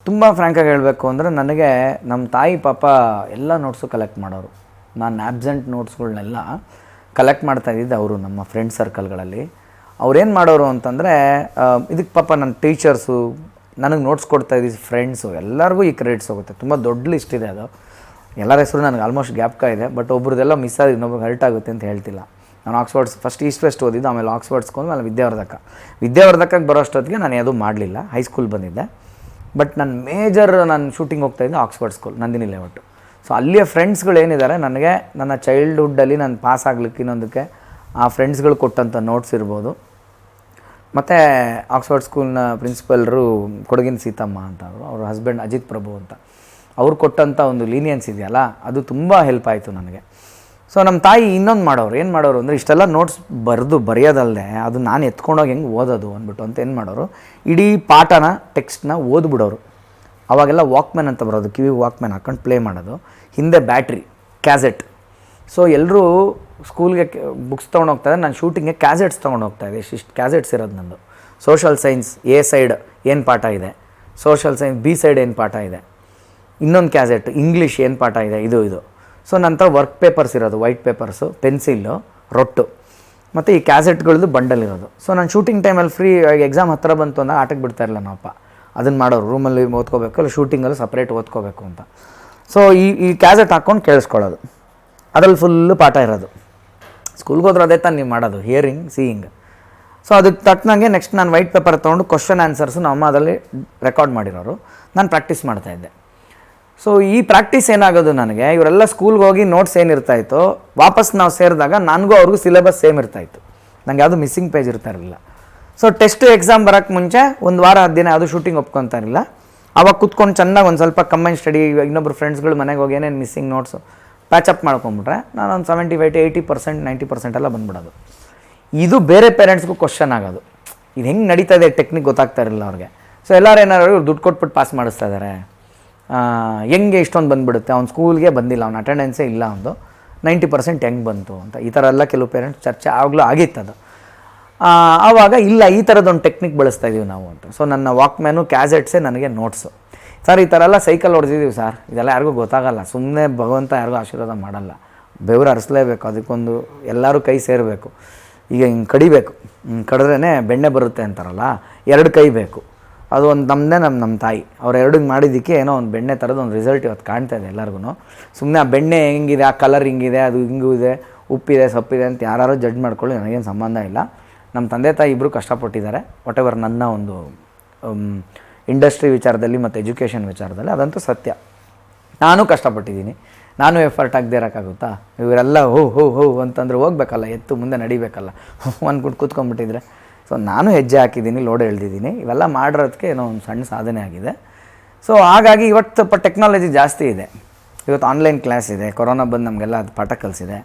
ತುಂಬ ಫ್ರ್ಯಾಂಕಾಗಿ ಹೇಳಬೇಕು ಅಂದರೆ ನನಗೆ ನಮ್ಮ ತಾಯಿ ಪಾಪ ಎಲ್ಲ ನೋಟ್ಸು ಕಲೆಕ್ಟ್ ಮಾಡೋರು. ನಾನು ಆಬ್ಸೆಂಟ್ ನೋಟ್ಸ್ಗಳ್ನೆಲ್ಲ ಕಲೆಕ್ಟ್ ಮಾಡ್ತಾಯಿದ್ದಿದ್ದು ಅವರು ನಮ್ಮ ಫ್ರೆಂಡ್ ಸರ್ಕಲ್ಗಳಲ್ಲಿ. ಅವ್ರೇನು ಮಾಡೋರು ಅಂತಂದರೆ ಇದಕ್ಕೆ ಪಾಪ ನನ್ನ ಟೀಚರ್ಸು ನನಗೆ ನೋಟ್ಸ್ ಕೊಡ್ತಾಯಿದ್ದು ಫ್ರೆಂಡ್ಸು ಎಲ್ಲರಿಗೂ ಈ ಕ್ರೆಡಿಟ್ಸ್ ಹೋಗುತ್ತೆ. ತುಂಬ ದೊಡ್ಡ ಲಿಸ್ಟ್ ಇದೆ ಅದು. ಎಲ್ಲರ ಹೆಸರು ನನಗೆ ಆಲ್ಮೋಸ್ಟ್ ಜ್ಞಾಪಕ ಇದೆ, ಬಟ್ ಒಬ್ರದ್ದೆಲ್ಲ ಮಿಸ್ ಆಗಿ ಇನ್ನೊಬ್ರಿಗೆ ಹರ್ಟ್ ಆಗುತ್ತೆ ಅಂತ ಹೇಳ್ತಿಲ್ಲ. ನಾನು ಆಕ್ಸ್ಫರ್ಡ್ಸ್ ಫಸ್ಟ್ ಈಸ್ಟ್ ವೆಸ್ಟ್ ಓದಿದ್ದು, ಆಮೇಲೆ ಆಕ್ಸ್ಫರ್ಡ್ಸ್ಕೊಂಡು ಆಮೇಲೆ ವಿದ್ಯಾವರ್ಧಕಕ್ಕೆ ಬರೋ ಅಷ್ಟೊತ್ತಿಗೆ ನಾನು ಯಾವುದೂ ಮಾಡಲಿಲ್ಲ. ಹೈಸ್ಕೂಲ್ ಬಂದಿದ್ದೆ. ಬಟ್ ನನ್ನ ಮೇಜರ್ ನಾನು ಶೂಟಿಂಗ್ ಹೋಗ್ತಾಯಿದ್ದೆ Oxford school, Nandini layout. So ಅಲ್ಲಿಯ ಫ್ರೆಂಡ್ಸ್ಗಳು ಏನಿದ್ದಾರೆ ನನಗೆ ನನ್ನ ಚೈಲ್ಡ್ಹುಡ್ಡಲ್ಲಿ ನಾನು ಪಾಸ್ ಆಗ್ಲಿಕ್ಕೆ ಇನ್ನೊಂದಕ್ಕೆ ಆ ಫ್ರೆಂಡ್ಸ್ಗಳು ಕೊಟ್ಟಂಥ ನೋಟ್ಸ್ ಇರ್ಬೋದು. ಮತ್ತು ಆಕ್ಸ್ಫರ್ಡ್ ಸ್ಕೂಲ್ನ ಪ್ರಿನ್ಸಿಪಲ್ರು ಕೊಡಗಿನ ಸೀತಮ್ಮ ಅಂತ ಅವ್ರ ಹಸ್ಬೆಂಡ್ ಅಜಿತ್ ಪ್ರಭು ಅಂತ, ಅವ್ರು ಕೊಟ್ಟಂಥ ಒಂದು ಲೀನಿಯನ್ಸ್ ಇದೆಯಲ್ಲ, ಅದು ತುಂಬ ಹೆಲ್ಪ್ ಆಯಿತು ನನಗೆ. ಸೊ ನಮ್ಮ ತಾಯಿ ಇನ್ನೊಂದು ಏನು ಮಾಡೋರು ಅಂದರೆ ಇಷ್ಟೆಲ್ಲ ನೋಟ್ಸ್ ಬರೆಯೋದಲ್ಲದೆ ಅದು ನಾನು ಎತ್ಕೊಂಡೋಗಿ ಹೆಂಗೆ ಓದೋದು ಅಂದ್ಬಿಟ್ಟು ಅಂತ ಏನು ಮಾಡೋರು, ಇಡೀ ಪಾಠನ ಟೆಕ್ಸ್ಟ್ನ ಓದ್ಬಿಡೋರು. ಅವಾಗೆಲ್ಲ ವಾಕ್ಮ್ಯಾನ್ ಅಂತ ಬರೋದು, ಕಿವಿ ವಾಕ್ಮ್ಯಾನ್ ಹಾಕೊಂಡು ಪ್ಲೇ ಮಾಡೋದು, ಹಿಂದೆ ಬ್ಯಾಟ್ರಿ ಕ್ಯಾಸೆಟ್. ಸೊ ಎಲ್ಲರೂ ಸ್ಕೂಲ್ಗೆ ಬುಕ್ಸ್ ತೊಗೊಂಡು ಹೋಗ್ತಾಯಿದ್ದೆ, ನಾನು ಶೂಟಿಂಗ್ಗೆ ಕ್ಯಾಸೆಟ್ಸ್ ತೊಗೊಂಡು ಹೋಗ್ತಾಯಿದ್ದೆ. ಇಷ್ಟು ಕ್ಯಾಸೆಟ್ಸ್ ಇರೋದು ನಂದು. ಸೋಷಲ್ ಸೈನ್ಸ್ ಎ ಸೈಡ್ ಏನು ಪಾಠ ಇದೆ, ಸೋಷಲ್ ಸೈನ್ಸ್ ಬಿ ಸೈಡ್ ಏನು ಪಾಠ ಇದೆ, ಇನ್ನೊಂದು ಕ್ಯಾಸೆಟ್ ಇಂಗ್ಲೀಷ್ ಏನು ಪಾಠ ಇದೆ, ಇದು. ಸೊ ನಂತರ ವರ್ಕ್ ಪೇಪರ್ಸ್ ಇರೋದು, ವೈಟ್ ಪೇಪರ್ಸು, ಪೆನ್ಸಿಲ್ಲು, ರೊಟ್ಟು, ಮತ್ತು ಈ ಕ್ಯಾಸೆಟ್ಗಳದ್ದು ಬಂಡಲ್ ಇರೋದು. ಸೊ ನಾನು ಶೂಟಿಂಗ್ ಟೈಮಲ್ಲಿ ಫ್ರೀ ಎಕ್ಸಾಮ್ ಹತ್ತಿರ ಬಂತು ಅಂದಾಗ ಆಟಕ್ಕೆ ಬಿಡ್ತಾಯಿರಲಿಲ್ಲ ನಮ್ಮಪ್ಪ. ಅದನ್ನು ಮಾಡೋರು, ರೂಮಲ್ಲಿ ಓದ್ಕೋಬೇಕು, ಅಲ್ಲ ಶೂಟಿಂಗಲ್ಲಿ ಸಪ್ರೇಟ್ ಓದ್ಕೋಬೇಕು ಅಂತ. ಸೊ ಈ ಕ್ಯಾಸೆಟ್ ಹಾಕ್ಕೊಂಡು ಕೇಳಿಸ್ಕೊಳ್ಳೋದು, ಅದ್ರಲ್ಲಿ ಫುಲ್ಲು ಪಾಠ ಇರೋದು. ಸ್ಕೂಲ್ಗೆ ಹೋದ್ರೆ ಅದೇ ತಾನು ನೀವು ಮಾಡೋದು, ಹಿಯರಿಂಗ್ ಸೀಯಿಂಗ್. ಸೊ ಅದಕ್ಕೆ ತಕ್ಕನಂಗೆ ನೆಕ್ಸ್ಟ್ ನಾನು ವೈಟ್ ಪೇಪರ್ ತೊಗೊಂಡು ಕ್ವಶನ್ ಆನ್ಸರ್ಸು ನಮ್ಮ ಅದರಲ್ಲಿ ರೆಕಾರ್ಡ್ ಮಾಡಿರೋರು, ನಾನು ಪ್ರಾಕ್ಟೀಸ್ ಮಾಡ್ತಾಯಿದ್ದೆ. ಸೊ ಈ ಪ್ರಾಕ್ಟೀಸ್ ಏನಾಗೋದು ನನಗೆ, ಇವರೆಲ್ಲ ಸ್ಕೂಲ್ಗೆ ಹೋಗಿ ನೋಟ್ಸ್ ಏನಿರ್ತಾಯಿತ್ತು, ವಾಪಸ್ ನಾವು ಸೇರಿದಾಗ ನನಗೂ ಅವ್ರಿಗೂ ಸಿಲೆಬಸ್ ಸೇಮ್ ಇರ್ತಾಯಿತ್ತು. ನಂಗೆ ಯಾವುದು ಮಿಸ್ಸಿಂಗ್ ಪೇಜ್ ಇರ್ತಾ ಇರಲಿಲ್ಲ. ಸೊ ಟೆಸ್ಟ್ ಎಕ್ಸಾಮ್ ಬರೋಕ್ಕೆ ಮುಂಚೆ ಒಂದು ವಾರ 10 ದಿನ ಯಾವುದು ಶೂಟಿಂಗ್ ಒಪ್ಕೊತಾ ಇರಲಿಲ್ಲ. ಆವಾಗ ಕೂತ್ಕೊಂಡು ಚೆನ್ನಾಗಿ ಒಂದು ಸ್ವಲ್ಪ ಕಂಬೈನ್ ಸ್ಟಡಿ, ಇನ್ನೊಬ್ಬರು ಫ್ರೆಂಡ್ಸ್ಗಳು ಮನೆಗೆ ಹೋಗಿ ಏನೇನು ಮಿಸ್ಸಿಂಗ್ ನೋಟ್ಸು ಪ್ಯಾಚಪ್ ಮಾಡ್ಕೊಂಬಿಟ್ರೆ ನಾನು ಒಂದು 75 to 80%, 90% ಎಲ್ಲ ಬಂದ್ಬಿಡೋದು. ಇದು ಬೇರೆ ಪೇರೆಂಟ್ಸ್ಗೂ ಕ್ವಶನ್ ಆಗೋದು, ಇದು ಹೆಂಗೆ ನಡೀತಾ ಇದೆ ಟೆಕ್ನಿಕ್ ಗೊತ್ತಾಗ್ತಾ ಇರಲಿಲ್ಲ ಅವ್ರಿಗೆ. ಸೊ ಎಲ್ಲರೂ ಏನಾದ್ರು ಇವ್ರು ದುಡ್ಡು ಕೊಟ್ಬಿಟ್ಟು ಪಾಸ್ ಮಾಡಿಸ್ತಾ ಇದ್ದಾರೆ, ಹೆಂಗೆ ಇಷ್ಟೊಂದು ಬಂದುಬಿಡುತ್ತೆ, ಅವ್ನು ಸ್ಕೂಲ್ಗೆ ಬಂದಿಲ್ಲ, ಅವ್ನ ಅಟೆಂಡೆನ್ಸೇ ಇಲ್ಲ, ಒಂದು 90% ಹೆಂಗೆ ಬಂತು ಅಂತ ಈ ಥರ ಎಲ್ಲ ಕೆಲವು ಪೇರೆಂಟ್ಸ್ ಚರ್ಚೆ ಆಗಲೂ ಆಗಿತ್ತದು. ಆವಾಗ ಇಲ್ಲ, ಈ ಥರದೊಂದು ಟೆಕ್ನಿಕ್ ಬಳಸ್ತಾ ಇದ್ದೀವಿ ನಾವು ಅಂತ. ಸೊ ನನ್ನ ವಾಕ್ಮ್ಯಾನು ಕ್ಯಾಸೆಟ್ಸೇ ನನಗೆ ನೋಟ್ಸು. ಸರ್ ಈ ಥರ ಎಲ್ಲ ಸೈಕಲ್ ಹೊಡೆದಿದ್ದೀವಿ ಸರ್, ಇದೆಲ್ಲ ಯಾರಿಗೂ ಗೊತ್ತಾಗಲ್ಲ, ಸುಮ್ಮನೆ ಭಗವಂತ ಯಾರಿಗೂ ಆಶೀರ್ವಾದ ಮಾಡಲ್ಲ, ಬೆವರು ಹರಿಸಲೇಬೇಕು, ಅದಕ್ಕೊಂದು ಎಲ್ಲರೂ ಕೈ ಸೇರಬೇಕು. ಈಗ ಹಿಂಗೆ ಕಡಿಬೇಕು, ಕಡಿದ್ರೇ ಬೆಣ್ಣೆ ಬರುತ್ತೆ ಅಂತಾರಲ್ಲ, 2 ಕೈ ಬೇಕು. ಅದು ಒಂದು ನಮ್ಮದೇ ನಮ್ಮ ತಾಯಿ ಅವ್ರು 2 ಮಾಡಿದ್ದಕ್ಕೆ ಏನೋ ಒಂದು ಬೆಣ್ಣೆ ಥರದ್ದು ಒಂದು ರಿಸಲ್ಟ್ ಇವತ್ತು ಕಾಣ್ತಾ ಇದೆ ಎಲ್ಲರಿಗೂ. ಸುಮ್ಮನೆ ಆ ಬೆಣ್ಣೆ ಹೆಂಗಿದೆ, ಆ ಕಲರ್ ಹಿಂಗಿದೆ, ಅದು ಹಿಂಗೂ ಇದೆ, ಉಪ್ಪಿದೆ ಸೊಪ್ಪಿದೆ ಅಂತ ಯಾರು ಜಡ್ಜ್ ಮಾಡ್ಕೊಳ್ಳಿ, ನನಗೇನು ಸಂಬಂಧ ಇಲ್ಲ. ನಮ್ಮ ತಂದೆ ತಾಯಿ ಇಬ್ಬರು ಕಷ್ಟಪಟ್ಟಿದ್ದಾರೆ, ವಾಟ್ ಎವರ್ ನನ್ನ ಒಂದು ಇಂಡಸ್ಟ್ರಿ ವಿಚಾರದಲ್ಲಿ ಮತ್ತು ಎಜುಕೇಷನ್ ವಿಚಾರದಲ್ಲಿ, ಅದಂತೂ ಸತ್ಯ. ನಾನು ಕಷ್ಟಪಟ್ಟಿದ್ದೀನಿ, ನಾನು ಎಫರ್ಟ್ ಆಗದೆ ಇರೋಕ್ಕಾಗುತ್ತಾ? ಇವರೆಲ್ಲ ಹೋ ಅಂತಂದ್ರೆ ಹೋಗ್ಬೇಕಲ್ಲ, ಎತ್ತು ಮುಂದೆ ನಡಿಬೇಕಲ್ಲ, ಅಂದ್ಬಿಟ್ಟು ಕೂತ್ಕೊಂಡ್ಬಿಟ್ಟಿದ್ರೆ. ಸೊ ನಾನು ಹೆಜ್ಜೆ ಹಾಕಿದ್ದೀನಿ, ಲೋಡ್ ಎಳ್ದಿದ್ದೀನಿ, ಇವೆಲ್ಲ ಮಾಡಿರೋದಕ್ಕೆ ಏನೋ ಒಂದು ಸಣ್ಣ ಸಾಧನೆ ಆಗಿದೆ. ಸೊ ಹಾಗಾಗಿ ಇವತ್ತು ಸ್ವಲ್ಪ ಟೆಕ್ನಾಲಜಿ ಜಾಸ್ತಿ ಇದೆ. ಇವತ್ತು ಆನ್ಲೈನ್ ಕ್ಲಾಸ್ ಇದೆ, ಕೊರೋನಾ ಬಂದು ನಮಗೆಲ್ಲ ಅದು ಪಾಠ ಕಲಿಸಿದೆ.